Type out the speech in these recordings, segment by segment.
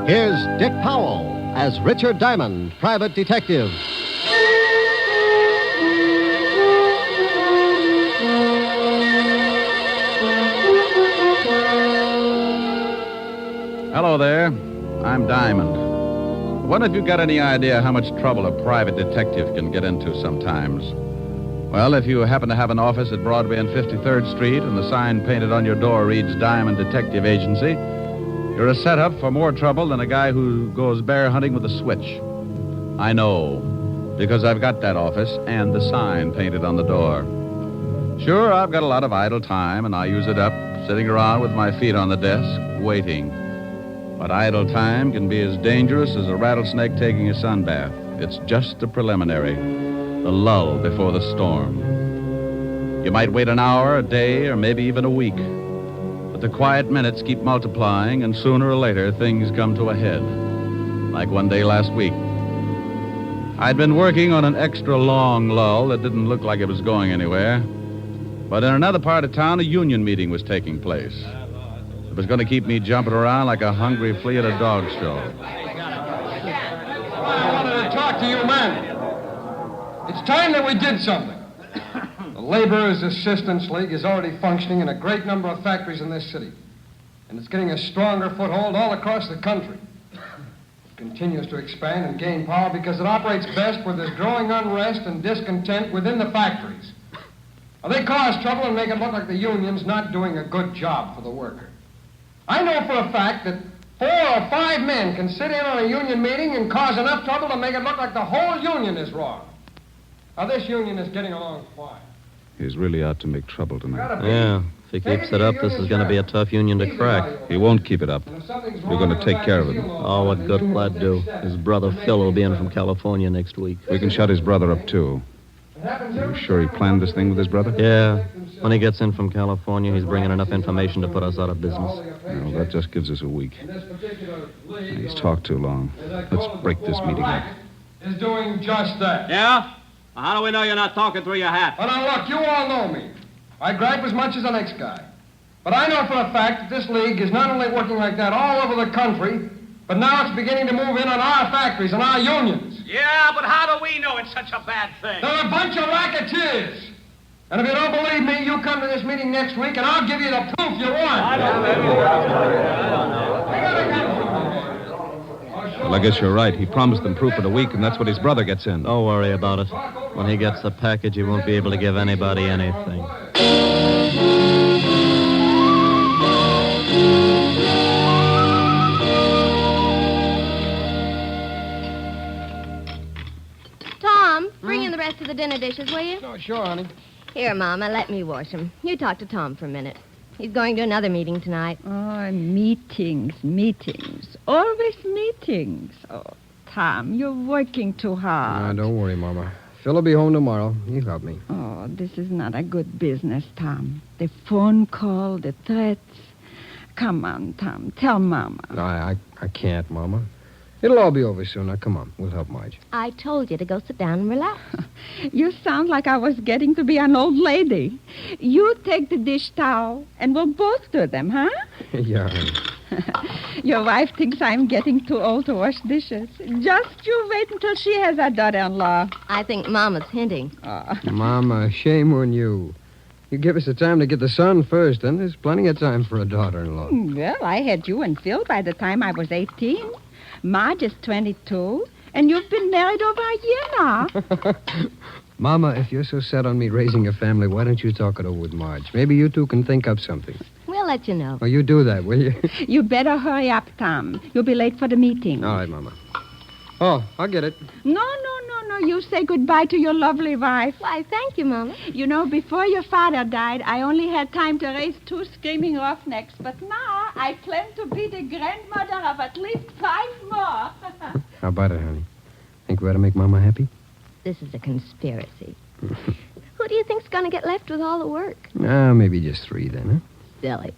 Here's Dick Powell as Richard Diamond, private detective. Hello there. I'm Diamond. I wonder if you've got any idea how much trouble a private detective can get into sometimes. Well, if you happen to have an office at Broadway and 53rd Street and the sign painted on your door reads Diamond Detective Agency, you're a setup for more trouble than a guy who goes bear hunting with a switch. I know, because I've got that office and the sign painted on the door. Sure, I've got a lot of idle time, and I use it up sitting around with my feet on the desk, waiting. But idle time can be as dangerous as a rattlesnake taking a sunbath. It's just a preliminary, the lull before the storm. You might wait an hour, a day, or maybe even a week. But the quiet minutes keep multiplying, and sooner or later, things come to a head. Like one day last week. I'd been working on an extra long lull that didn't look like it was going anywhere. But in another part of town, a union meeting was taking place. It was going to keep me jumping around like a hungry flea at a dog show. I wanted to talk to you men. It's time that we did something. The Laborers' Assistance League is already functioning in a great number of factories in this city. And it's getting a stronger foothold all across the country. It continues to expand and gain power because it operates best where there's growing unrest and discontent within the factories. Now, they cause trouble and make it look like the union's not doing a good job for the worker. I know for a fact that 4 or 5 men can sit in on a union meeting and cause enough trouble to make it look like the whole union is wrong. Now, this union is getting along fine. He's really out to make trouble tonight. Yeah, if he keeps it up, this is going to be a tough union to crack. He won't keep it up. You're going to take care of him. Oh, what good will that do? His brother Phil will be in from California next week. We can shut his brother up, too. Are you sure he planned this thing with his brother? Yeah. When he gets in from California, he's bringing enough information to put us out of business. Well, that just gives us a week. He's talked too long. Let's break this meeting up. Is doing just that. Yeah? Well, how do we know you're not talking through your hat? Well, now, look, you all know me. I gripe as much as the next guy. But I know for a fact that this league is not only working like that all over the country, but now it's beginning to move in on our factories and our unions. Yeah, but how do we know it's such a bad thing? They're a bunch of racketeers. And if you don't believe me, you come to this meeting next week, and I'll give you the proof you want. Well, I guess you're right. He promised them proof in a week, and that's what his brother gets in. Don't worry about it. When he gets the package, he won't be able to give anybody anything. Tom, bring in the rest of the dinner dishes, will you? Oh, sure, honey. Here, Mama, let me wash them. You talk to Tom for a minute. He's going to another meeting tonight. Oh, meetings. Always meetings. Oh, Tom, you're working too hard. Don't worry, Mama. Phil will be home tomorrow. He'll help me. Oh, this is not a good business, Tom. The phone call, the threats. Come on, Tom. Tell Mama. No, I can't, Mama. It'll all be over soon. Now, come on. We'll help Marge. I told you to go sit down and relax. You sound like I was getting to be an old lady. You take the dish towel, and we'll both do them, huh? Yeah, honey. Your wife thinks I'm getting too old to wash dishes. Just you wait until she has a daughter-in-law. I think Mama's hinting. Mama, shame on you. You give us the time to get the son first, then there's plenty of time for a daughter-in-law. Well, I had you and Phil by the time I was 18. Marge is 22, and you've been married over a year now. Mama, if you're so set on me raising a family, why don't you talk it over with Marge? Maybe you two can think up something. We'll let you know. Oh, you do that, will you? You better hurry up, Tom. You'll be late for the meeting. All right, Mama. Oh, I'll get it. No. You say goodbye to your lovely wife. Why, thank you, Mama. You know, before your father died, I only had time to raise 2 screaming roughnecks. But now I claim to be the grandmother of at least 5 more. How about it, honey? Think we ought to make Mama happy? This is a conspiracy. Who do you think's going to get left with all the work? Maybe just 3 then, huh? Silly.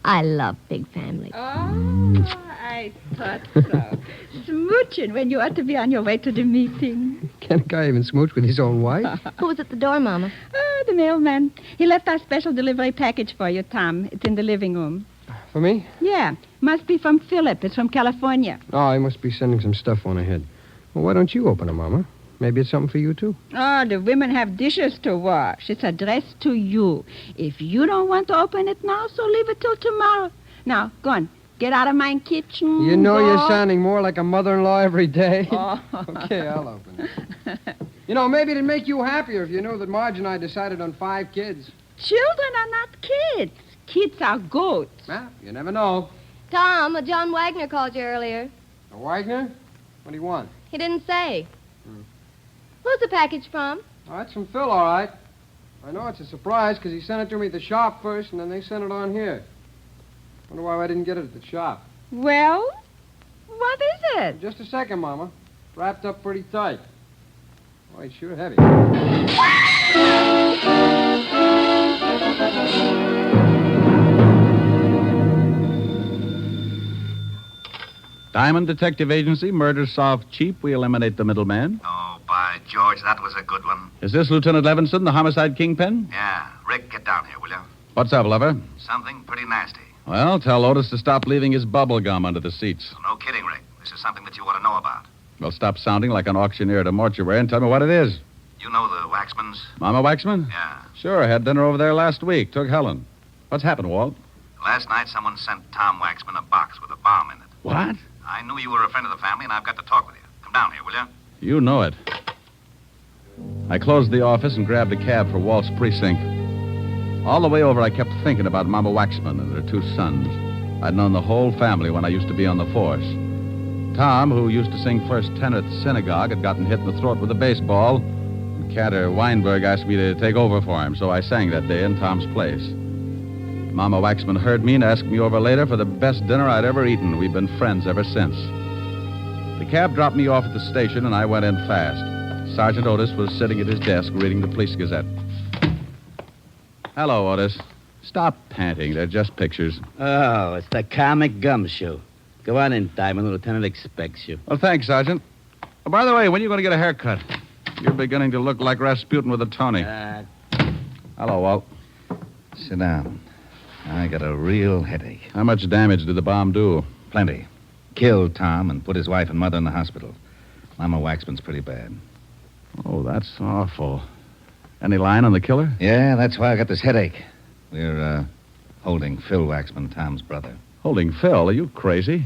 I love big families. Oh, I thought so. Smooching when you ought to be on your way to the meeting. Can a guy even smooch with his own wife? Who's at the door, Mama? Oh, the mailman. He left our special delivery package for you, Tom. It's in the living room. For me? Yeah. Must be from Philip. It's from California. Oh, he must be sending some stuff on ahead. Well, why don't you open it, Mama? Maybe it's something for you, too. Oh, the women have dishes to wash. It's addressed to you. If you don't want to open it now, so leave it till tomorrow. Now, go on. Get out of my kitchen. You know go. you're sounding more like a mother-in-law every day. Oh. Okay, I'll open it. You know, maybe it'd make you happier if you knew that Marge and I decided on 5 kids. Children are not kids. Kids are goats. Well, you never know. Tom, John Wagner called you earlier. Wagner? What do you want? He didn't say. Who's the package from? Oh, that's from Phil, all right. I know it's a surprise because he sent it to me at the shop first, and then they sent it on here. Wonder why I didn't get it at the shop. Well, what is it? Just a second, Mama. Wrapped up pretty tight. Boy, it's sure heavy. Diamond Detective Agency, murder solved cheap. We eliminate the middleman. Oh, by George, that was a good one. Is this Lieutenant Levinson, the homicide kingpin? Yeah. Rick, get down here, will you? What's up, lover? Something pretty nasty. Well, tell Otis to stop leaving his bubble gum under the seats. No kidding, Rick. This is something that you want to know about. Well, stop sounding like an auctioneer at a mortuary and tell me what it is. You know the Waxmans? Mama Waxman? Yeah. Sure, I had dinner over there last week. Took Helen. What's happened, Walt? Last night, someone sent Tom Waxman a box with a bomb in it. What? I knew you were a friend of the family, and I've got to talk with you. Come down here, will you? You know it. I closed the office and grabbed a cab for Walt's precinct. All the way over, I kept thinking about Mama Waxman and her 2 sons. I'd known the whole family when I used to be on the force. Tom, who used to sing first tenor at the synagogue, had gotten hit in the throat with a baseball. And Cantor Weinberg asked me to take over for him, so I sang that day in Tom's place. Mama Waxman heard me and asked me over later for the best dinner I'd ever eaten. We've been friends ever since. The cab dropped me off at the station, and I went in fast. Sergeant Otis was sitting at his desk reading the Police Gazette. Hello, Otis. Stop panting. They're just pictures. Oh, it's the comic gum show. Go on in, Diamond. The lieutenant expects you. Well, thanks, Sergeant. Oh, by the way, when are you going to get a haircut? You're beginning to look like Rasputin with a Tony. Hello, Walt. Sit down. I got a real headache. How much damage did the bomb do? Plenty. Killed Tom and put his wife and mother in the hospital. Mama Waxman's pretty bad. Oh, that's awful. Any line on the killer? Yeah, that's why I got this headache. We're, holding Phil Waxman, Tom's brother. Holding Phil? Are you crazy?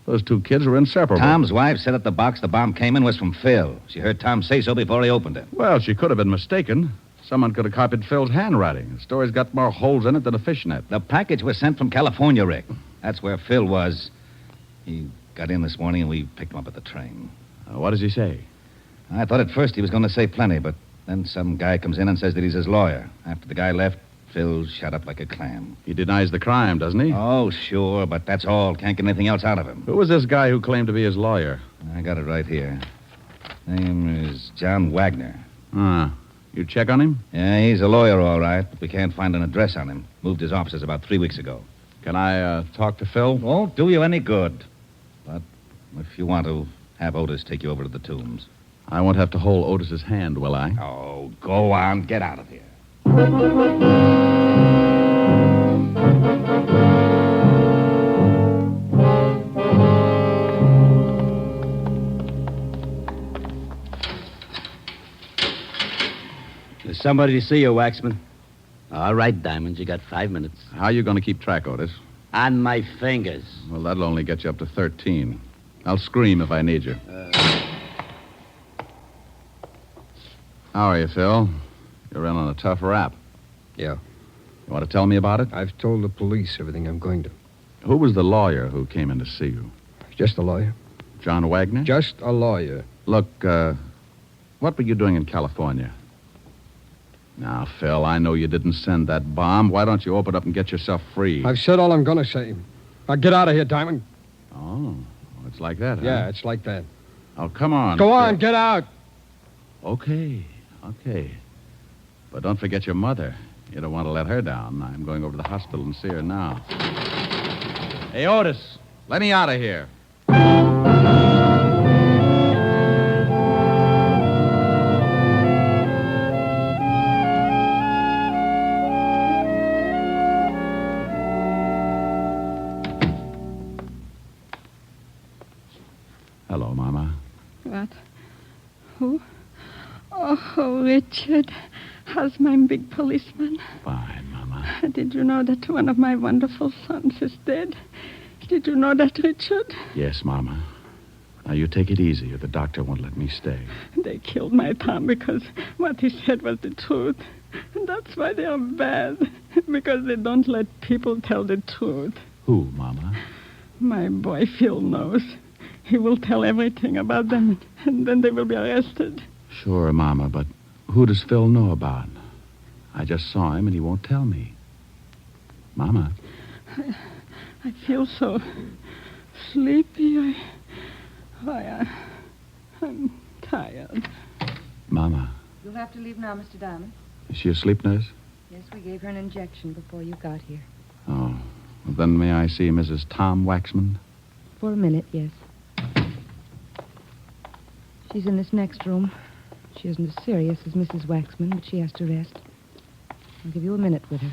Those 2 kids were inseparable. Tom's wife said that the box the bomb came in was from Phil. She heard Tom say so before he opened it. Well, she could have been mistaken. Someone could have copied Phil's handwriting. The story's got more holes in it than a fishnet. The package was sent from California, Rick. That's where Phil was. He got in this morning and we picked him up at the train. What does he say? I thought at first he was going to say plenty, but then some guy comes in and says that he's his lawyer. After the guy left, Phil shut up like a clam. He denies the crime, doesn't he? Oh, sure, but that's all. Can't get anything else out of him. Who was this guy who claimed to be his lawyer? I got it right here. Name is John Wagner. You check on him? Yeah, he's a lawyer, all right, but we can't find an address on him. Moved his offices about 3 weeks ago. Can I talk to Phil? Won't do you any good. But if you want to, have Otis take you over to the tombs. I won't have to hold Otis's hand, will I? Oh, go on. Get out of here. There's somebody to see you, Waxman. All right, Diamond. You got 5 minutes. How are you going to keep track, Otis? On my fingers. Well, that'll only get you up to 13. I'll scream if I need you. How are you, Phil? You're in on a tough rap. Yeah. You want to tell me about it? I've told the police everything I'm going to. Who was the lawyer who came in to see you? Just a lawyer. John Wagner? Just a lawyer. Look, what were you doing in California? Now, Phil, I know you didn't send that bomb. Why don't you open up and get yourself free? I've said all I'm going to say. Now, get out of here, Diamond. Oh, it's like that, huh? Yeah, it's like that. Oh, come on. Go Phil. on, get out. Okay. But don't forget your mother. You don't want to let her down. I'm going over to the hospital and see her now. Hey, Otis, let me out of here. Hello, Mama. What? Who? Oh, Richard. How's my big policeman? Fine, Mama. Did you know that one of my wonderful sons is dead? Did you know that, Richard? Yes, Mama. Now, you take it easy, or the doctor won't let me stay. They killed my Tom because what he said was the truth. And that's why they are bad. Because they don't let people tell the truth. Who, Mama? My boy Phil knows. He will tell everything about them, and then they will be arrested. Sure, Mama, but who does Phil know about? I just saw him, and he won't tell me. Mama. I feel so sleepy. I'm tired. Mama. You'll have to leave now, Mr. Diamond. Is she asleep, nurse? Yes, we gave her an injection before you got here. Oh. Well, then may I see Mrs. Tom Waxman? For a minute, yes. She's in this next room. She isn't as serious as Mrs. Waxman, but she has to rest. I'll give you a minute with her.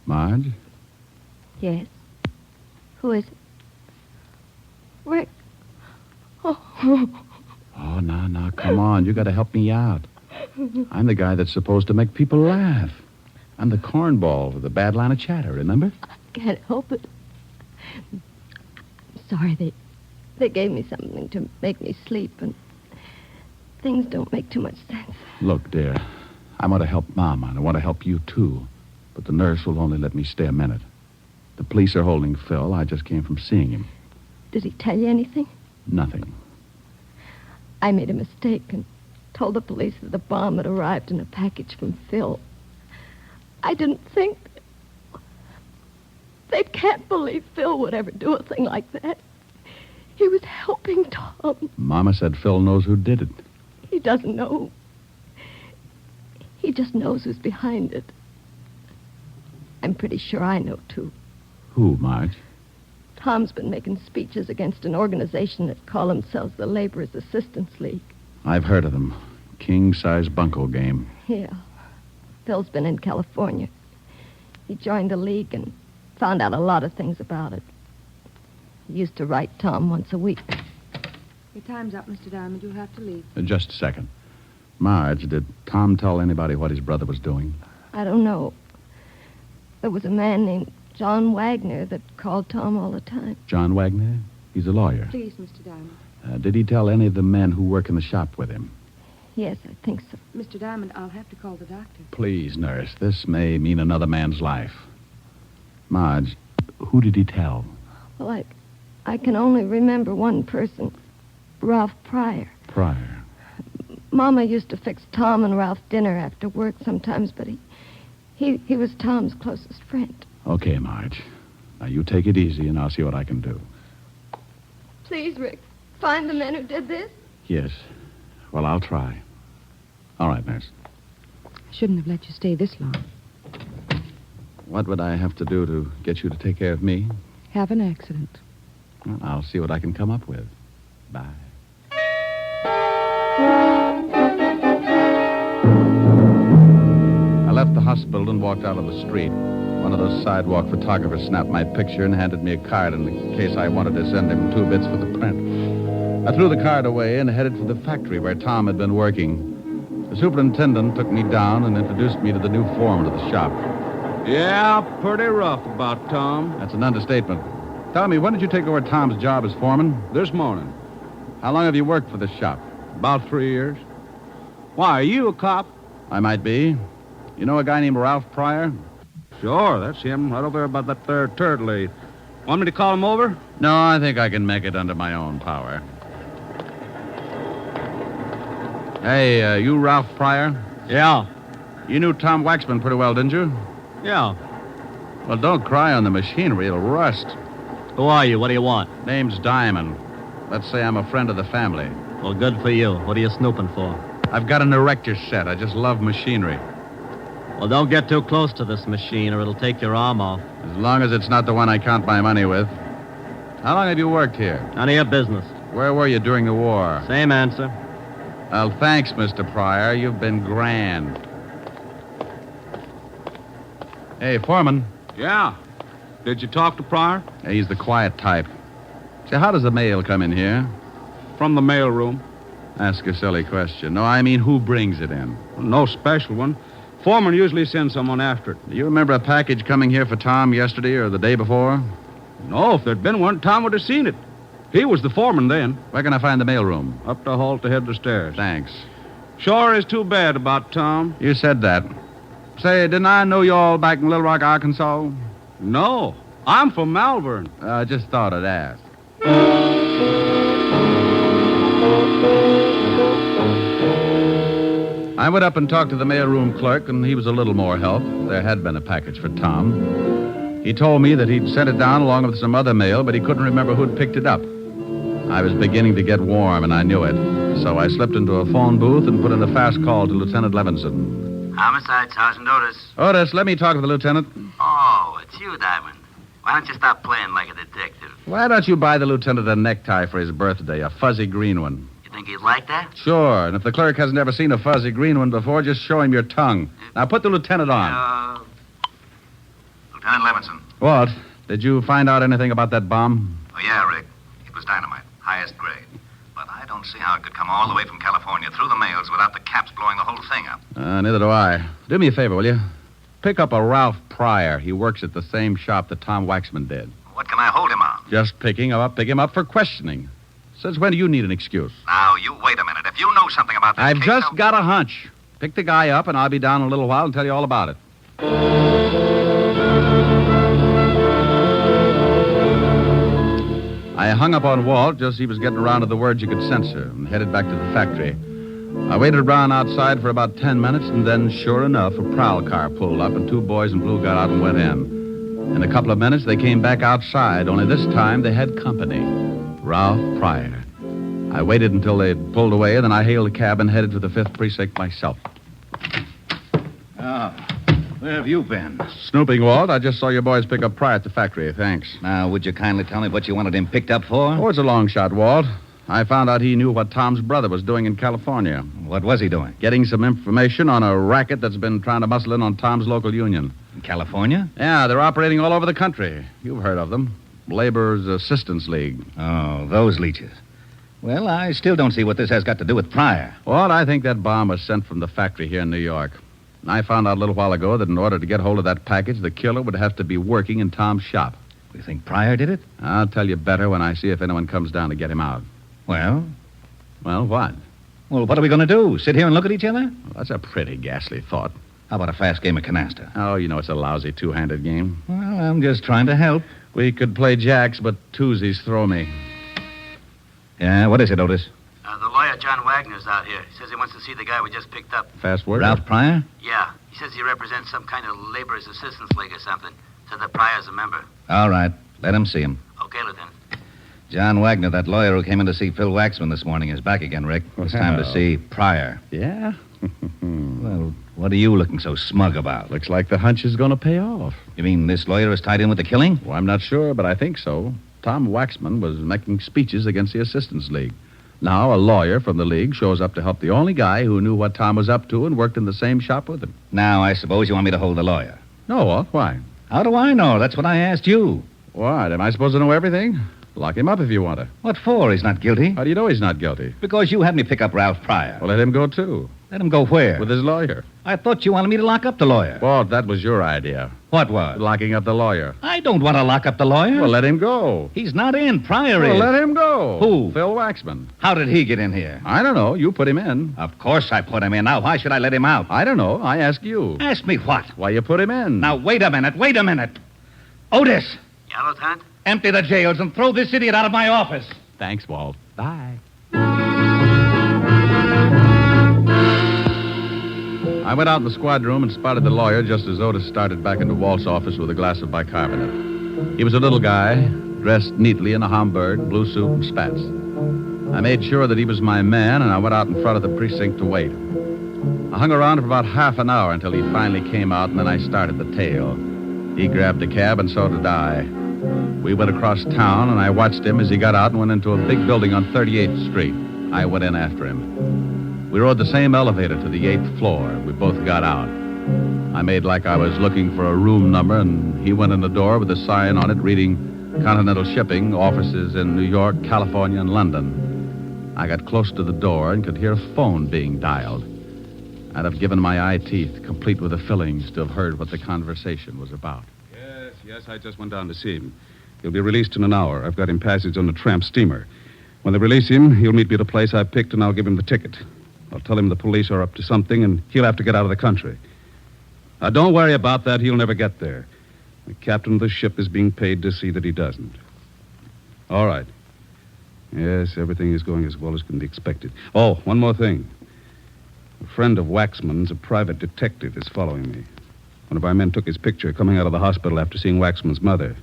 Marge? Yes. Who is it? Rick. Oh, now, come on. You got to help me out. I'm the guy that's supposed to make people laugh. I'm the cornball with the bad line of chatter, remember? Can't help it. Sorry, they gave me something to make me sleep, and things don't make too much sense. Look, dear, I want to help Mama, and I want to help you, too. But the nurse will only let me stay a minute. The police are holding Phil. I just came from seeing him. Did he tell you anything? Nothing. I made a mistake and told the police that the bomb had arrived in a package from Phil. I didn't think... They can't believe Phil would ever do a thing like that. He was helping Tom. Mama said Phil knows who did it. He doesn't know. He just knows who's behind it. I'm pretty sure I know, too. Who, Marge? Tom's been making speeches against an organization that call themselves the Laborers' Assistance League. I've heard of them. King-size bunco game. Yeah. Phil's been in California. He joined the league and found out a lot of things about it. He used to write Tom once a week. Your time's up, Mr. Diamond. You'll have to leave. Just a second. Marge, did Tom tell anybody what his brother was doing? I don't know. There was a man named John Wagner that called Tom all the time. John Wagner? He's a lawyer. Please, Mr. Diamond. Did he tell any of the men who work in the shop with him? Yes, I think so. Mr. Diamond, I'll have to call the doctor. Please, nurse. This may mean another man's life. Marge, who did he tell? Well, I can only remember one person, Ralph Pryor. Pryor. Mama used to fix Tom and Ralph dinner after work sometimes, but he was Tom's closest friend. Okay, Marge. Now, you take it easy, and I'll see what I can do. Please, Rick, find the men who did this. Yes. Well, I'll try. All right, nurse. I shouldn't have let you stay this long. What would I have to do to get you to take care of me? Have an accident. Well, I'll see what I can come up with. Bye. I left the hospital and walked out on the street. One of those sidewalk photographers snapped my picture and handed me a card in case I wanted to send him 2 bits for the print. I threw the card away and headed for the factory where Tom had been working. The superintendent took me down and introduced me to the new foreman of the shop. Yeah, pretty rough about Tom. That's an understatement. Tell me, when did you take over Tom's job as foreman? This morning. How long have you worked for this shop? About 3 years. Why, are you a cop? I might be. You know a guy named Ralph Pryor? Sure, that's him, right over there about that there turtle lead. Want me to call him over? No, I think I can make it under my own power. Hey, you Ralph Pryor? Yeah. You knew Tom Waxman pretty well, didn't you? Yeah. Well, don't cry on the machinery. It'll rust. Who are you? What do you want? Name's Diamond. Let's say I'm a friend of the family. Well, good for you. What are you snooping for? I've got an erector set. I just love machinery. Well, don't get too close to this machine or it'll take your arm off. As long as it's not the one I count my money with. How long have you worked here? None of your business. Where were you during the war? Same answer. Well, thanks, Mr. Pryor. You've been grand. Hey, Foreman. Yeah. Did you talk to Pryor? Yeah, he's the quiet type. Say, how does the mail come in here? From the mail room. Ask a silly question. No, I mean, who brings it in? No special one. Foreman usually sends someone after it. Do you remember a package coming here for Tom yesterday or the day before? No, if there'd been one, Tom would have seen it. He was the foreman then. Where can I find the mailroom? Up the hall to head of the stairs. Thanks. Sure is too bad about Tom. You said that. Say, didn't I know you all back in Little Rock, Arkansas? No, I'm from Malvern. I just thought I'd ask. I went up and talked to the mailroom clerk, and he was a little more help. There had been a package for Tom. He told me that he'd sent it down along with some other mail, but he couldn't remember who'd picked it up. I was beginning to get warm, and I knew it. So I slipped into a phone booth and put in a fast call to Lieutenant Levinson. Homicide, Sergeant Otis. Otis, let me talk with the lieutenant. Oh, it's you, Diamond. Why don't you stop playing like a detective? Why don't you buy the lieutenant a necktie for his birthday, a fuzzy green one? You think he'd like that? Sure, and if the clerk hasn't ever seen a fuzzy green one before, just show him your tongue. Now put the lieutenant on. Lieutenant Levinson. What? Did you find out anything about that bomb? Oh, yeah, Rick. It was dynamite, highest grade. But I don't see how it could come all the way from California through the mails without the caps blowing the whole thing up. Neither do I. Do me a favor, will you? Pick up a Ralph Pryor. He works at the same shop that Tom Waxman did. What can I hold him on? Just pick him up for questioning. Since when do you need an excuse? Now, you wait a minute. If you know something about this I've case, just got a hunch. Pick the guy up, and I'll be down in a little while and tell you all about it. I hung up on Walt just as he was getting around to the words you could censor and headed back to the factory. I waited around outside for about 10 minutes, and then, sure enough, a prowl car pulled up, and two boys in blue got out and went in. In a couple of minutes, they came back outside, only this time they had company. Ralph Pryor. I waited until they'd pulled away, then I hailed a cab and headed for the 5th Precinct myself. Where have you been? Snooping, Walt. I just saw your boys pick up Pryor at the factory. Thanks. Now, would you kindly tell me what you wanted him picked up for? Oh, it's a long shot, Walt. I found out he knew what Tom's brother was doing in California. What was he doing? Getting some information on a racket that's been trying to muscle in on Tom's local union. In California? Yeah, they're operating all over the country. You've heard of them. Laborers Assistance League. Oh, those leeches. Well, I still don't see what this has got to do with Pryor. Walt, I think that bomb was sent from the factory here in New York. I found out a little while ago that in order to get hold of that package, the killer would have to be working in Tom's shop. You think Pryor did it? I'll tell you better when I see if anyone comes down to get him out. Well? Well, what? Well, what are we going to do? Sit here and look at each other? Well, that's a pretty ghastly thought. How about a fast game of canasta? Oh, you know it's a lousy two-handed game. Well, I'm just trying to help. We could play jacks, but twosies throw me. Yeah, what is it, Otis? The lawyer, John Wagner's out here. He says he wants to see the guy we just picked up. Fast word? Ralph Pryor? Yeah. He says he represents some kind of laborers' assistance league or something. Said that Pryor's a member. All right. Let him see him. Okay, Lieutenant. John Wagner, that lawyer who came in to see Phil Waxman this morning, is back again, Rick. It's time to see Pryor. Yeah? Well, what are you looking so smug about? Looks like the hunch is going to pay off. You mean this lawyer is tied in with the killing? Well, I'm not sure, but I think so. Tom Waxman was making speeches against the Assistance League. Now, a lawyer from the league shows up to help the only guy who knew what Tom was up to and worked in the same shop with him. Now, I suppose you want me to hold the lawyer. No, Walt, why? How do I know? That's what I asked you. What, am I supposed to know everything? Lock him up if you want to. What for? He's not guilty. How do you know he's not guilty? Because you had me pick up Ralph Pryor. Well, let him go, too. Let him go where? With his lawyer. I thought you wanted me to lock up the lawyer. Walt, that was your idea. What was? Locking up the lawyer. I don't want to lock up the lawyer. Well, let him go. He's not in. Pryor is. Well, let him go. Who? Phil Waxman. How did he get in here? I don't know. You put him in. Of course I put him in. Now, why should I let him out? I don't know. I ask you. Ask me what? Why you put him in. Now, wait a minute. Otis, Yeah, Lieutenant? empty the jails and throw this idiot out of my office. Thanks, Walt. Bye. I went out in the squad room and spotted the lawyer just as Otis started back into Walt's office with a glass of bicarbonate. He was a little guy, dressed neatly in a Homburg, blue suit, and spats. I made sure that he was my man, and I went out in front of the precinct to wait. I hung around for about half an hour until he finally came out, and then I started the tale. He grabbed a cab, and so did I. We went across town, and I watched him as he got out and went into a big building on 38th Street. I went in after him. We rode the same elevator to the 8th floor. We both got out. I made like I was looking for a room number, and he went in the door with a sign on it reading Continental Shipping, offices in New York, California, and London. I got close to the door and could hear a phone being dialed. I'd have given my eye teeth, complete with the fillings, to have heard what the conversation was about. Yes, I just went down to see him. He'll be released in an hour. I've got him passage on the tramp steamer. When they release him, he'll meet me at a place I picked, and I'll give him the ticket. I'll tell him the police are up to something, and he'll have to get out of the country. Now, don't worry about that. He'll never get there. The captain of the ship is being paid to see that he doesn't. All right. Yes, everything is going as well as can be expected. Oh, one more thing. A friend of Waxman's, a private detective, is following me. One of our men took his picture coming out of the hospital after seeing Waxman's mother.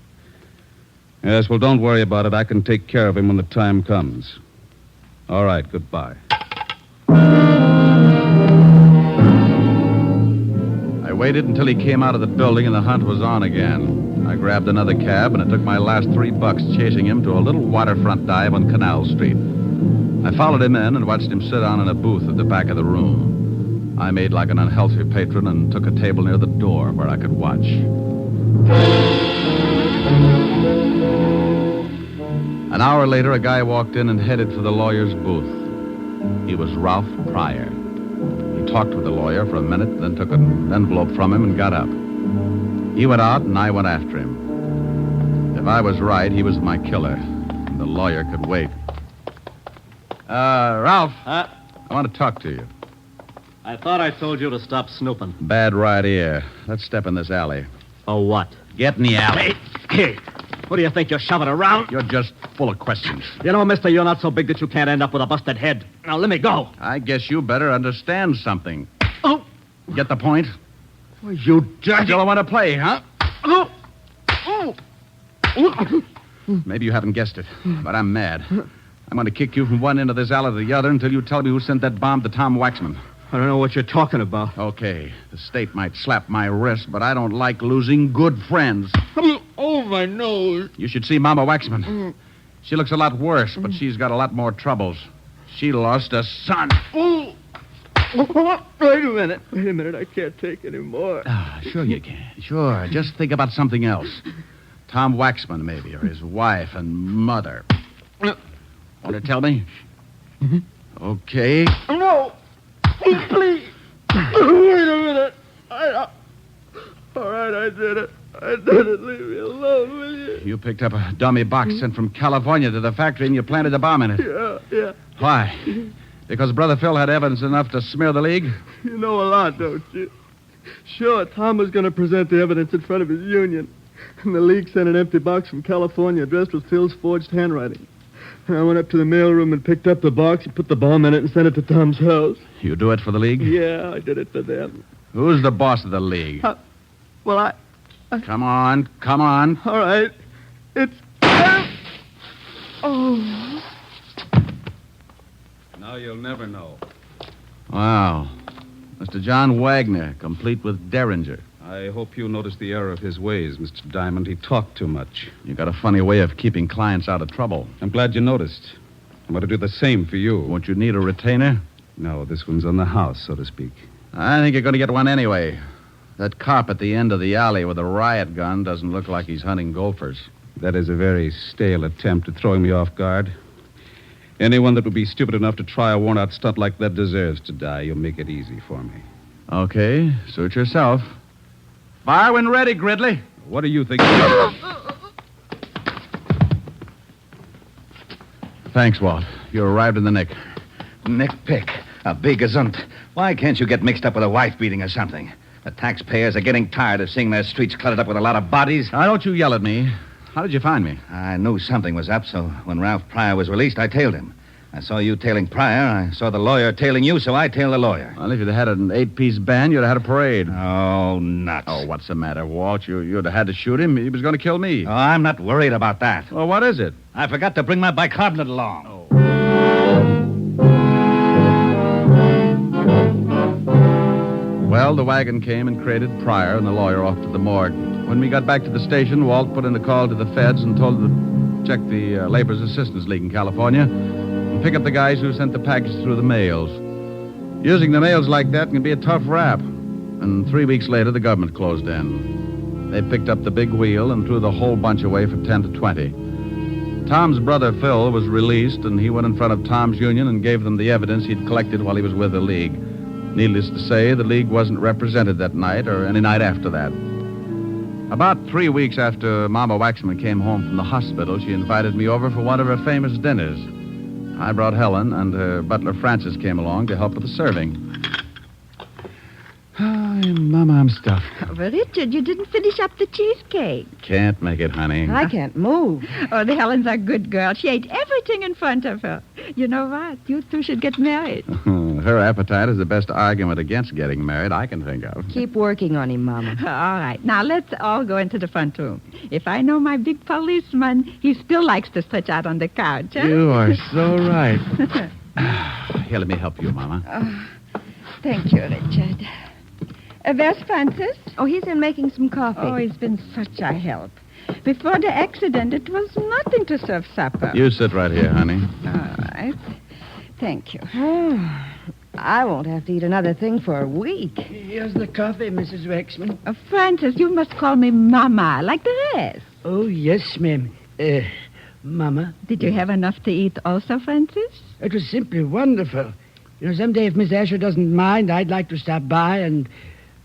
Yes, well, don't worry about it. I can take care of him when the time comes. All right, goodbye. I waited until he came out of the building and the hunt was on again. I grabbed another cab, and it took my last $3 chasing him to a little waterfront dive on Canal Street. I followed him in and watched him sit down in a booth at the back of the room. I made like an unhealthy patron and took a table near the door where I could watch. An hour later, a guy walked in and headed for the lawyer's booth. He was Ralph Pryor. He talked with the lawyer for a minute, then took an envelope from him and got up. He went out, and I went after him. If I was right, he was my killer, and the lawyer could wait. Ralph. Huh? I want to talk to you. I thought I told you to stop snooping. Bad right ear. Let's step in this alley. Oh, what? Get in the alley. Hey, what do you think you're shoving around? You're just full of questions. You know, mister, you're not so big that you can't end up with a busted head. Now, let me go. I guess you better understand something. Oh. Get the point? Well, you dirty... Still want to play, huh? Oh. Oh. Maybe you haven't guessed it, but I'm mad. I'm going to kick you from one end of this alley to the other until you tell me who sent that bomb to Tom Waxman. I don't know what you're talking about. Okay, the state might slap my wrist, but I don't like losing good friends. Oh, my nose. You should see Mama Waxman. She looks a lot worse, but she's got a lot more troubles. She lost a son. Oh. Wait a minute. I can't take any more. Sure you can. Sure. Just think about something else. Tom Waxman, maybe, or his wife and mother. Want to tell me? Mm-hmm. Okay. No. Please. Wait a minute. All right, I did it. Leave me alone, will you? You picked up a dummy box sent from California to the factory and you planted a bomb in it. Yeah. Why? Because Brother Phil had evidence enough to smear the League? You know a lot, don't you? Sure, Tom was going to present the evidence in front of his union. And the League sent an empty box from California addressed with Phil's forged handwriting. And I went up to the mailroom and picked up the box and put the bomb in it and sent it to Tom's house. You do it for the League? Yeah, I did it for them. Who's the boss of the League? Well, I... Come on. All right. It's... Oh. Now you'll never know. Wow. Mr. John Wagner, complete with Derringer. I hope you noticed the error of his ways, Mr. Diamond. He talked too much. You got a funny way of keeping clients out of trouble. I'm glad you noticed. I'm going to do the same for you. Won't you need a retainer? No, this one's on the house, so to speak. I think you're going to get one anyway. That cop at the end of the alley with a riot gun doesn't look like he's hunting gophers. That is a very stale attempt at throwing me off guard. Anyone that would be stupid enough to try a worn-out stunt like that deserves to die. You'll make it easy for me. Okay, suit yourself. Fire when ready, Gridley. What do you think? Thanks, Walt. You arrived in the nick. Nick Pick, a big gazunt. Why can't you get mixed up with a wife beating or something? The taxpayers are getting tired of seeing their streets cluttered up with a lot of bodies. Now, don't you yell at me. How did you find me? I knew something was up, so when Ralph Pryor was released, I tailed him. I saw you tailing Pryor. I saw the lawyer tailing you, so I tailed the lawyer. Well, if you'd had an 8-piece band, you'd have had a parade. Oh, nuts. Oh, what's the matter, Walt? You'd have had to shoot him. He was going to kill me. Oh, I'm not worried about that. Well, what is it? I forgot to bring my bicarbonate along. Oh. Well, the wagon came and crated Pryor and the lawyer off to the morgue. When we got back to the station, Walt put in a call to the feds and told them to check the Labor's Assistance League in California and pick up the guys who sent the package through the mails. Using the mails like that can be a tough rap. and 3 weeks later, the government closed in. They picked up the big wheel and threw the whole bunch away for 10 to 20. Tom's brother, Phil, was released, and he went in front of Tom's union and gave them the evidence he'd collected while he was with the League. Needless to say, the League wasn't represented that night or any night after that. About 3 weeks after Mama Waxman came home from the hospital, she invited me over for one of her famous dinners. I brought Helen, and her butler Francis came along to help with the serving. Oh, Mama, I'm stuffed. Oh, but Richard, you didn't finish up the cheesecake. Can't make it, honey. I can't move. Oh, the Helen's a good girl. She ate everything in front of her. You know what? You two should get married. Her appetite is the best argument against getting married I can think of. Keep working on him, Mama. All right. Now, let's all go into the front room. If I know my big policeman, he still likes to stretch out on the couch, huh? You are so right. Here, let me help you, Mama. Thank you, Richard. Where's Francis? Oh, he's in making some coffee. Oh, he's been such a help. Before the accident, it was nothing to serve supper. You sit right here, honey. All right. Thank you. I won't have to eat another thing for a week. Here's the coffee, Mrs. Waxman. Francis, you must call me Mama, like the rest. Oh, yes, ma'am. Mama. Did you have enough to eat also, Francis? It was simply wonderful. You know, someday if Miss Asher doesn't mind, I'd like to stop by and,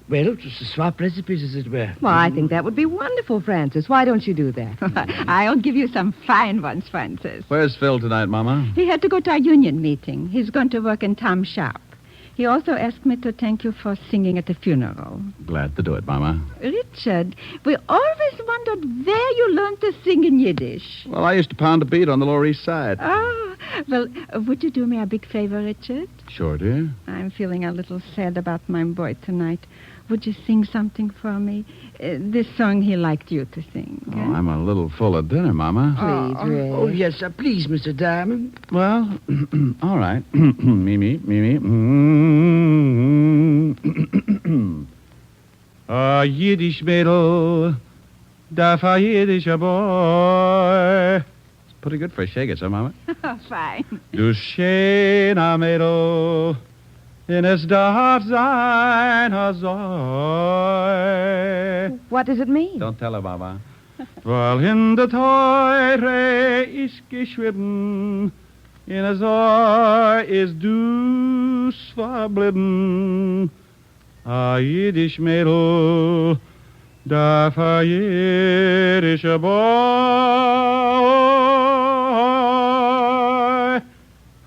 well, just to swap recipes, as it were. Well, I think that would be wonderful, Francis. Why don't you do that? I'll give you some fine ones, Francis. Where's Phil tonight, Mama? He had to go to our union meeting. He's going to work in Tom's shop. He also asked me to thank you for singing at the funeral. Glad to do it, Mama. Richard, we always wondered where you learned to sing in Yiddish. Well, I used to pound a beat on the Lower East Side. Oh, well, would you do me a big favor, Richard? Sure, dear. I'm feeling a little sad about my boy tonight. Would you sing something for me? This song he liked you to sing. Oh, I'm a little full of dinner, Mama. Please, Ray. Oh, yes, please, Mr. Diamond. Well, all right. Mimi. A Yiddish Mädel, darf a Yiddischer boy. It's pretty good for a shaker, so, Mama. Fine. Du schöner Mädel, denn es darf sein, soll. What does it mean? Don't tell her, Mama. Weil in der Teure ist geschrieben, in der Säu ist du's verblieben. A Jiddisch Mädel, darf a jiddischer boy.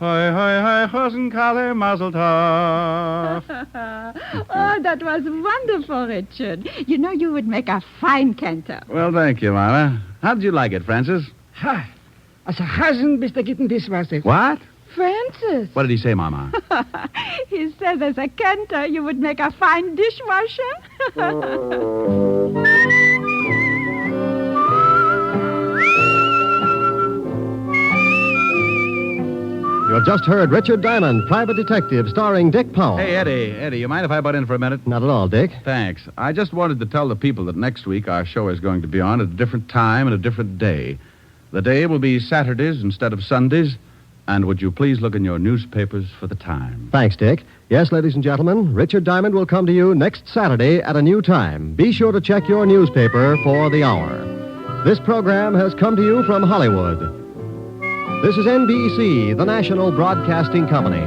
Hoi, hoi, hoi, Hosenkalle, Mazel tov. Oh, that was wonderful, Richard. You know you would make a fine cantor. Well, thank you, Mama. How did you like it, Francis? Ha! Als een gazen bist du gitten dishwasser. What? Francis. What did he say, Mama? He said as a cantor you would make a fine dishwasher. You have just heard Richard Diamond, Private Detective, starring Dick Powell. Hey, Eddie, you mind if I butt in for a minute? Not at all, Dick. Thanks. I just wanted to tell the people that next week our show is going to be on at a different time and a different day. The day will be Saturdays instead of Sundays. And would you please look in your newspapers for the time? Thanks, Dick. Yes, ladies and gentlemen, Richard Diamond will come to you next Saturday at a new time. Be sure to check your newspaper for the hour. This program has come to you from Hollywood. This is NBC, the national broadcasting company.